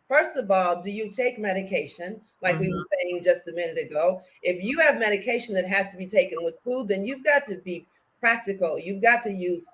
first of all, do you take medication? Like we were saying just a minute ago. If you have medication that has to be taken with food, then you've got to be practical. You've got to use,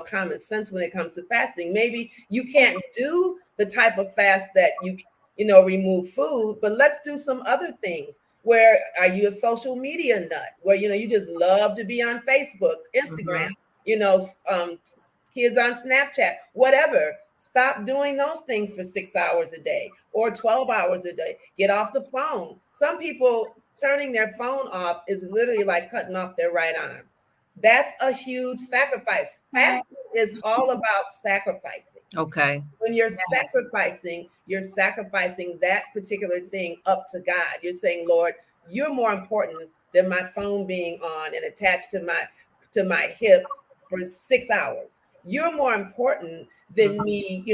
common sense when it comes to fasting. Maybe you can't do the type of fast that you remove food, but let's do some other things. Where are you a social media nut? Where, you just love to be on Facebook, Instagram, kids on Snapchat, whatever. Stop doing those things for 6 hours a day or 12 hours a day. Get off the phone. Some people turning their phone off is literally like cutting off their right arm. That's a huge sacrifice. Fasting is all about sacrificing. Okay. When you're sacrificing that particular thing up to God. You're saying, Lord, you're more important than my phone being on and attached to my hip for 6 hours. You're more important than me,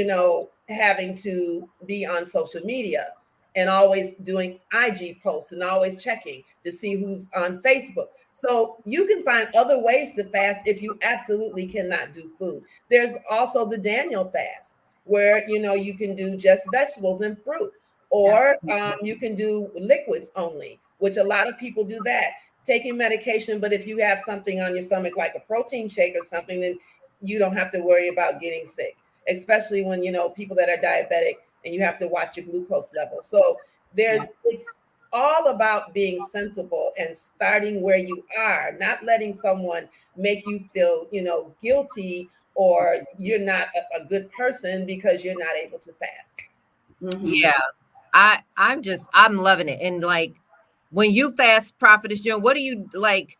having to be on social media and always doing IG posts and always checking to see who's on Facebook. So you can find other ways to fast if you absolutely cannot do food. There's also the Daniel fast where, you can do just vegetables and fruit, or you can do liquids only, which a lot of people do that, taking medication. But if you have something on your stomach, like a protein shake or something, then you don't have to worry about getting sick, especially when, people that are diabetic and you have to watch your glucose level. So it's all about being sensible and starting where you are, not letting someone make you feel, guilty or you're not a good person because you're not able to fast. Yeah. I'm loving it. And like when you fast, Prophetess Joan, what do you like?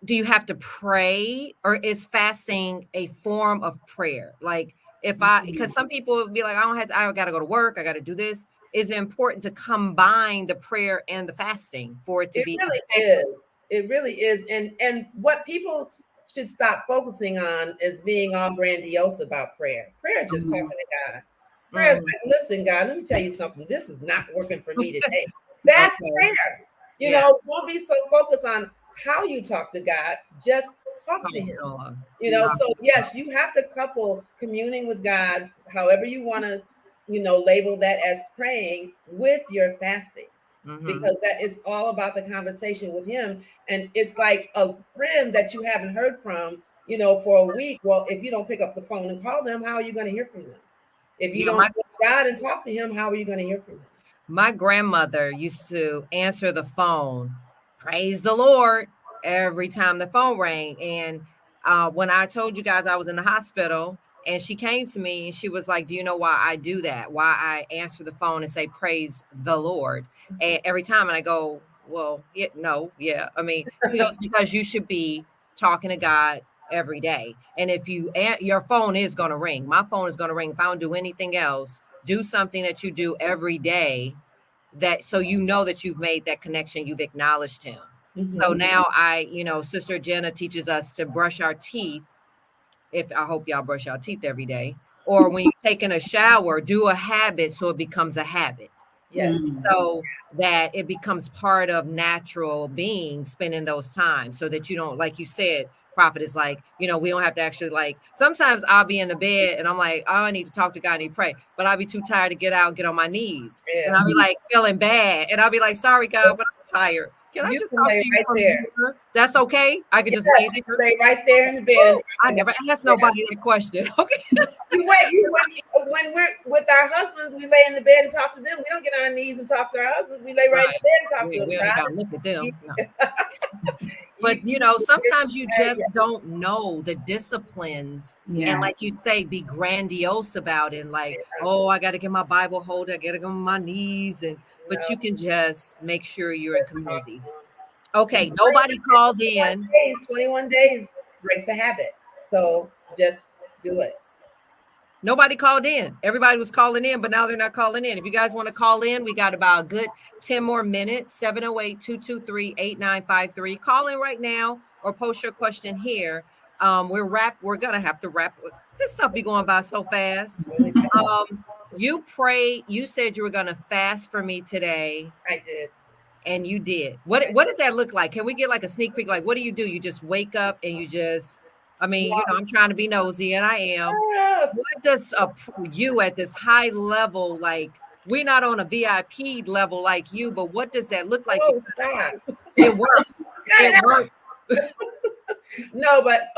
do you have to pray, or is fasting a form of prayer? Like because some people would be like, I got to go to work, I got to do this. Is it important to combine the prayer and the fasting for it to It be really effective? is. It really is. And what people should stop focusing on is being all grandiose about prayer. Prayer is just talking to God. Prayer is like, listen, God, let me tell you something. This is not working for me today. That's Okay. prayer. Yeah. Don't be so focused on how you talk to God. Just talk to him. So yes, you have to couple communing with God, however you want to, label that as praying with your fasting. Because that is all about the conversation with him. And it's like a friend that you haven't heard from, for a week. Well, if you don't pick up the phone and call them, how are you going to hear from them? If you don't go to God and talk to him, how are you going to hear from him? My grandmother used to answer the phone, praise the Lord, every time the phone rang. And when I told you guys I was in the hospital, and she came to me and she was like, do you know why I do that? Why I answer the phone and say, praise the Lord. And every time, and I go, well, yeah. I mean, she goes, because you should be talking to God every day. And if your phone is going to ring, my phone is going to ring. If I don't do anything else, do something that you do every day, that so you know that you've made that connection, you've acknowledged him. So now Sister Jenna teaches us to brush our teeth. I hope y'all brush your teeth every day, or when you're taking a shower, do a habit so it becomes a habit. Yes. So that it becomes part of natural being, spending those times, so that you don't, like you said, Prophet, is like, we don't have to actually, like, sometimes I'll be in the bed and I'm like, oh, I need to talk to God, I need to pray, but I'll be too tired to get out and get on my knees. Yeah. And I'll be like feeling bad. And I'll be like, sorry, God, but I'm tired. Can I just talk to you right there? That's okay. I can just lay there. Lay right there in the bed. I never asked nobody that question. Okay. When we're with our husbands, we lay in the bed and talk to them. We don't get on our knees and talk to our husbands. We lay right in the bed and talk to them. We don't gotta look at them. No. But sometimes you just don't know the disciplines, and like you say, be grandiose about it. And like, oh, I got to get my Bible holder, I got to go on my knees, but you can just make sure you're in community. Okay, nobody called in. 21 days breaks a habit, so just do it. Nobody called in. Everybody was calling in, but now they're not calling in. If you guys want to call in, we got about a good 10 more minutes. 708-223-8953. Call in right now or post your question here. We're going to have to wrap. This stuff be going by so fast. You said you were going to fast for me today. I did. And you did. What did that look like? Can we get like a sneak peek? Like, what do? You just wake up and you just, I'm trying to be nosy, and I am. What does you at this high level, like, we're not on a VIP level like you, but what does that look like? Oh, stop. It worked. It worked. No, but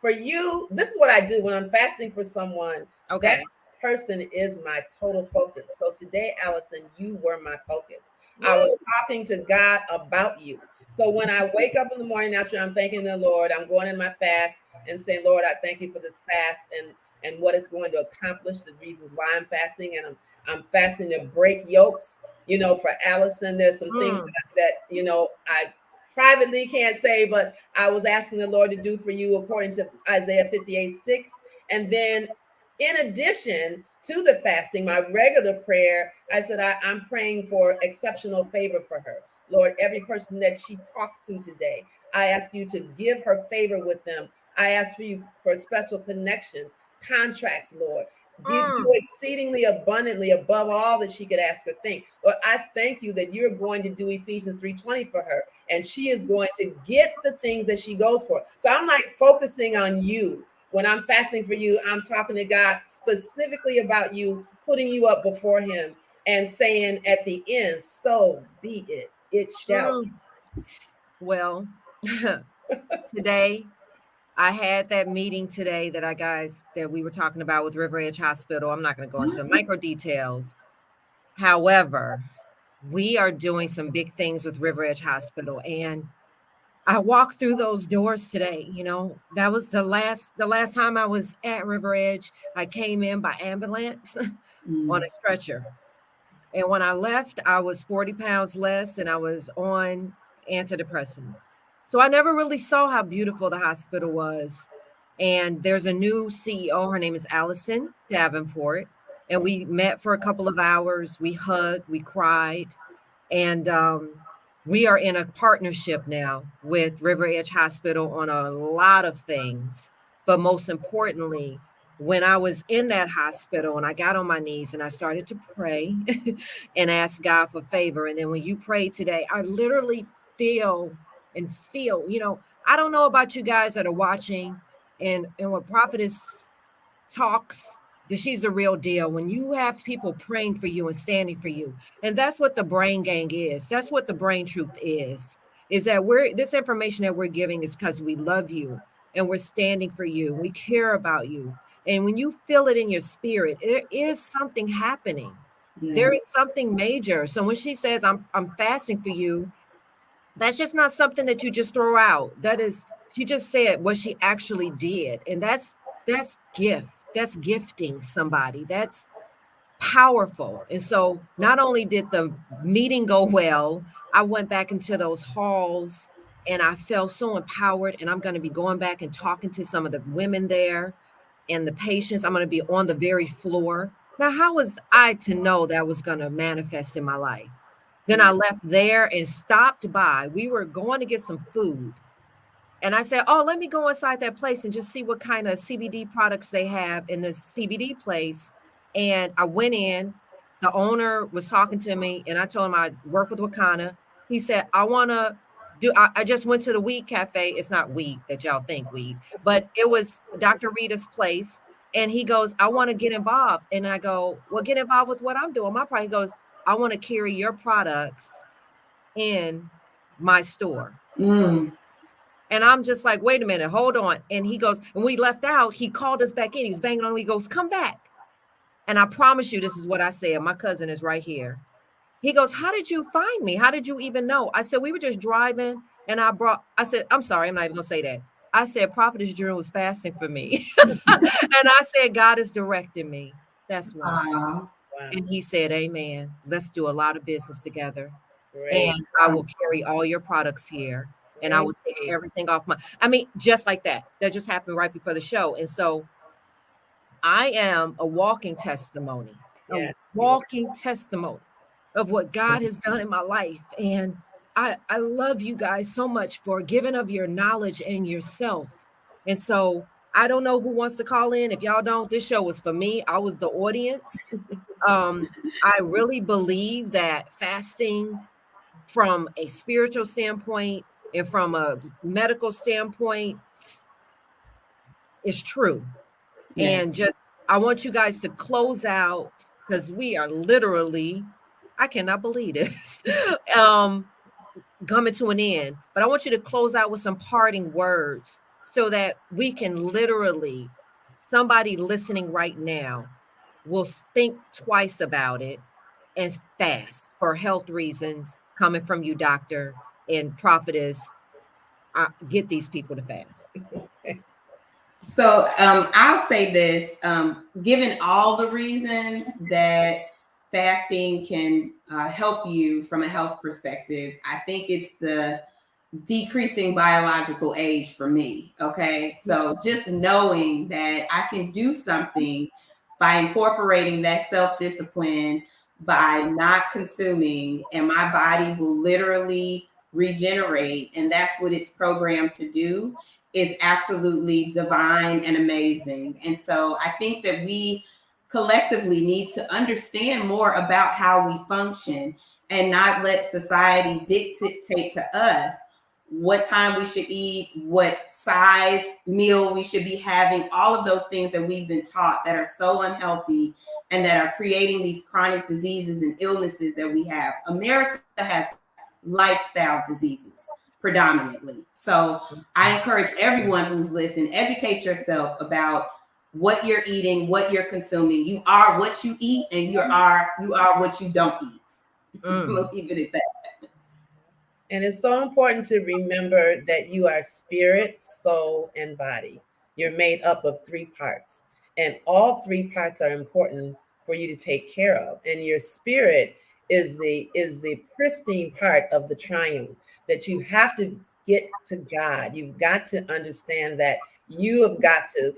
for you, this is what I do when I'm fasting for someone. Okay. That person is my total focus. So today, Allison, you were my focus. I was talking to God about you. So when I wake up in the morning after I'm thanking the Lord, I'm going in my fast and saying, Lord, I thank you for this fast and what it's going to accomplish, the reasons why I'm fasting. And I'm fasting to break yokes. For Allison, there's some things that I privately can't say, but I was asking the Lord to do for you according to Isaiah 58:6. And then in addition to the fasting, my regular prayer, I said, I'm praying for exceptional favor for her. Lord, every person that she talks to today, I ask you to give her favor with them. I ask for you for special connections, contracts, Lord. Do exceedingly abundantly above all that she could ask or think. Lord, I thank you that you're going to do Ephesians 3:20 for her, and she is going to get the things that she goes for. So I'm like focusing on you. When I'm fasting for you, I'm talking to God specifically about you, putting you up before him and saying at the end, so be it. It shall be. Well, today I had that meeting today that we were talking about with River Edge Hospital. I'm not going to go into micro details. However, we are doing some big things with River Edge Hospital, and I walked through those doors today. That was the last time I was at River Edge. I came in by ambulance on a stretcher. And when I left, I was 40 pounds less and I was on antidepressants. So I never really saw how beautiful the hospital was. And there's a new CEO. Her name is Allison Davenport. And we met for a couple of hours. We hugged, we cried. And we are in a partnership now with River Edge Hospital on a lot of things. But most importantly, when I was in that hospital and I got on my knees and I started to pray and ask God for favor. And then when you pray today, I literally feel, I don't know about you guys that are watching and when Prophetess talks, that she's the real deal. When you have people praying for you and standing for you, and that's what the brain gang is. That's what the brain truth is that this information that we're giving is because we love you and we're standing for you. We care about you. And when you feel it in your spirit, there is something happening. Yeah. There is something major. So when she says, I'm fasting for you, that's just not something that you just throw out. That is, she just said what she actually did. And that's gift. That's gifting somebody. That's powerful. And so not only did the meeting go well, I went back into those halls and I felt so empowered. And I'm going to be going back and talking to some of the women there and the patients. I'm going to be on the very floor. Now, how was I to know that was going to manifest in my life? Then I left there and stopped by. We were going to get some food. And I said, oh, let me go inside that place and just see what kind of CBD products they have in this CBD place. And I went in. The owner was talking to me, and I told him I work with Wakana. He said, I just went to the weed cafe. It's not weed that y'all think weed, but it was Dr. Rita's place. And he goes, I want to get involved. And I go, well, get involved with what I'm doing. My product. He goes, I want to carry your products in my store. Mm. And I'm just like, wait a minute, hold on. And he goes, and we left out. He called us back in. He's banging on. He goes, come back. And I promise you, this is what I said. My cousin is right here. He goes, how did you find me? How did you even know? I said, we were just driving. And I said, I'm sorry, I'm not even going to say that. I said, Prophetess Drew was fasting for me. And I said, God is directing me. That's why. Wow. And he said, amen. Let's do a lot of business together. Great. And I will carry all your products here. And I will take everything off just like that. That just happened right before the show. And so I am a walking testimony, Yes. a walking testimony of what God has done in my life. And I love you guys so much for giving of your knowledge and yourself. And so I don't know who wants to call in. If y'all don't, this show was for me. I was the audience. I really believe that fasting from a spiritual standpoint and from a medical standpoint is true. Yes. And I want you guys to close out because we are literally, I cannot believe this, coming to an end. But I want you to close out with some parting words so that we can literally, somebody listening right now will think twice about it and fast for health reasons coming from you, doctor and prophetess. Get these people to fast. So I'll say this, given all the reasons that fasting can help you from a health perspective, I think it's the decreasing biological age for me. Okay. So just knowing that I can do something by incorporating that self-discipline, by not consuming, and my body will literally regenerate. And that's what it's programmed to do, is absolutely divine and amazing. And so I think that we collectively need to understand more about how we function and not let society dictate to us what time we should eat, what size meal we should be having, all of those things that we've been taught that are so unhealthy and that are creating these chronic diseases and illnesses that we have. America has lifestyle diseases predominantly. So I encourage everyone who's listening, educate yourself about what you're eating, what you're consuming. You are what you eat, and you are what you don't eat. We'll leave it at that. And it's so important to remember that you are spirit, soul, and body. You're made up of 3 parts, and all 3 parts are important for you to take care of. And your spirit is the pristine part of the triune that you have to get to God. You've got to understand that you have got to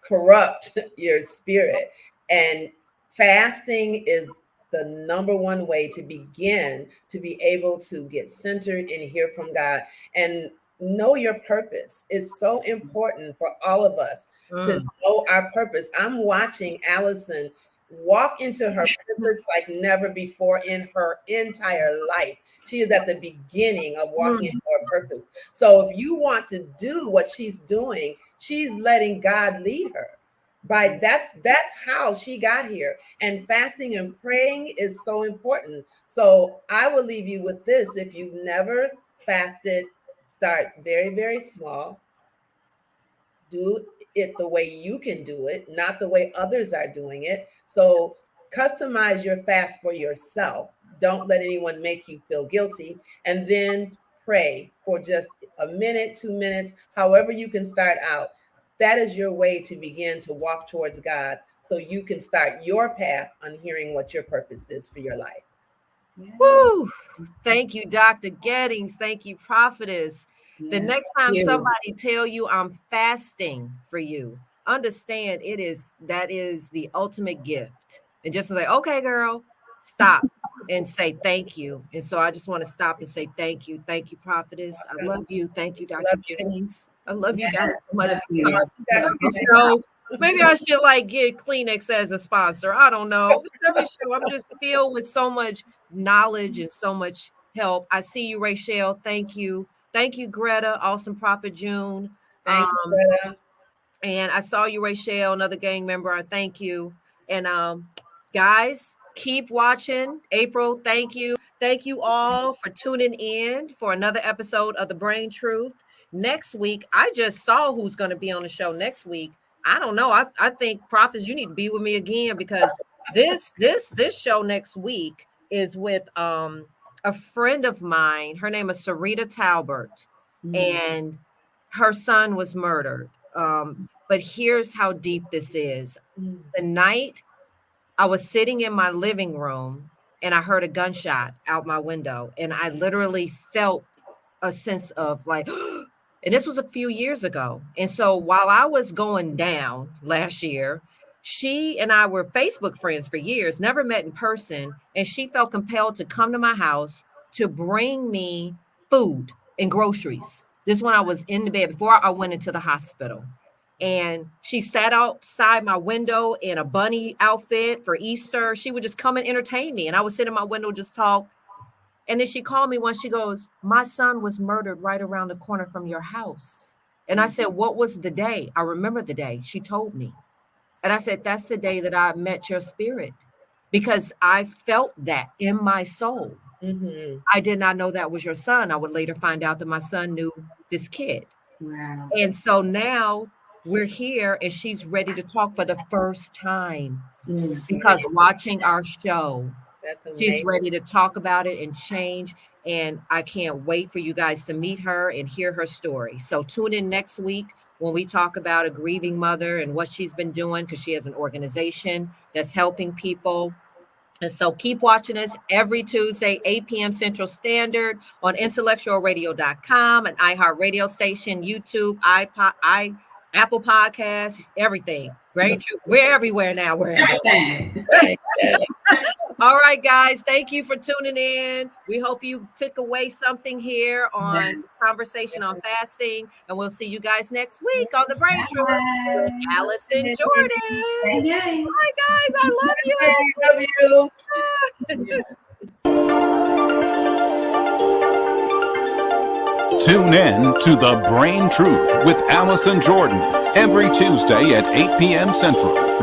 corrupt your spirit. And fasting is the number one way to begin to be able to get centered and hear from God and know your purpose. It's so important for all of us to know our purpose. I'm watching Allison walk into her purpose like never before in her entire life. She is at the beginning of walking into her purpose. So if you want to do what she's doing, she's letting God lead her. Right? That's how she got here. And fasting and praying is so important. So I will leave you with this. If you've never fasted, start very, very small. Do it the way you can do it, not the way others are doing it. So customize your fast for yourself. Don't let anyone make you feel guilty. And then pray for just a minute, 2 minutes, however you can start out. That is your way to begin to walk towards God so you can start your path on hearing what your purpose is for your life. Yeah. Woo! Thank you, Dr. Gettings. Thank you, Prophetess. Yeah. The next time somebody tell you I'm fasting for you, understand that is the ultimate gift. And just like, okay, girl, stop and say thank you. And so I just want to stop and say thank you. Thank you, Prophetess. I love you. Thank you, Dr. Gettings. I love you guys so much. So maybe I should get Kleenex as a sponsor. I don't know. Every show, I'm just filled with so much knowledge and so much help. I see you, Rachel. Thank you. Thank you, Greta. Awesome Prophet June. Thank you, Greta. And I saw you, Rachel, another gang member. I thank you. And guys, keep watching. April, thank you. Thank you all for tuning in for another episode of The Brain Truth. Next week, I just saw who's going to be on the show next week. I don't know. I think, Prophets, you need to be with me again, because this show next week is with a friend of mine. Her name is Sarita Talbert, and her son was murdered. But here's how deep this is. The night I was sitting in my living room and I heard a gunshot out my window, and I literally felt a sense of and this was a few years ago. And so while I was going down last year, she and I were Facebook friends for years, never met in person. And she felt compelled to come to my house to bring me food and groceries. This is when I was in the bed before I went into the hospital. And she sat outside my window in a bunny outfit for Easter. She would just come and entertain me. And I would sit in my window, just talk. And then she called me once. She goes, my son was murdered right around the corner from your house. And I said, what was the day? I remember the day. She told me. And I said, that's the day that I met your spirit, because I felt that in my soul. Mm-hmm. I did not know that was your son. I would later find out that my son knew this kid. Wow. And so now we're here and she's ready to talk for the first time because watching our show. She's ready to talk about it and change. And I can't wait for you guys to meet her and hear her story. So tune in next week when we talk about a grieving mother and what she's been doing, because she has an organization that's helping people. And so keep watching us every Tuesday, 8 p.m. Central Standard on intellectualradio.com, an iHeartRadio station, YouTube, Apple Podcasts, everything. Great. We're everywhere now. We're everywhere. All right, guys. Thank you for tuning in. We hope you took away something here on this conversation on fasting. And we'll see you guys next week on The Brain Truth with Allison Jordan. Yay. Hi, guys. I love you. I love you. Tune in to The Brain Truth with Allison Jordan every Tuesday at 8 p.m. Central.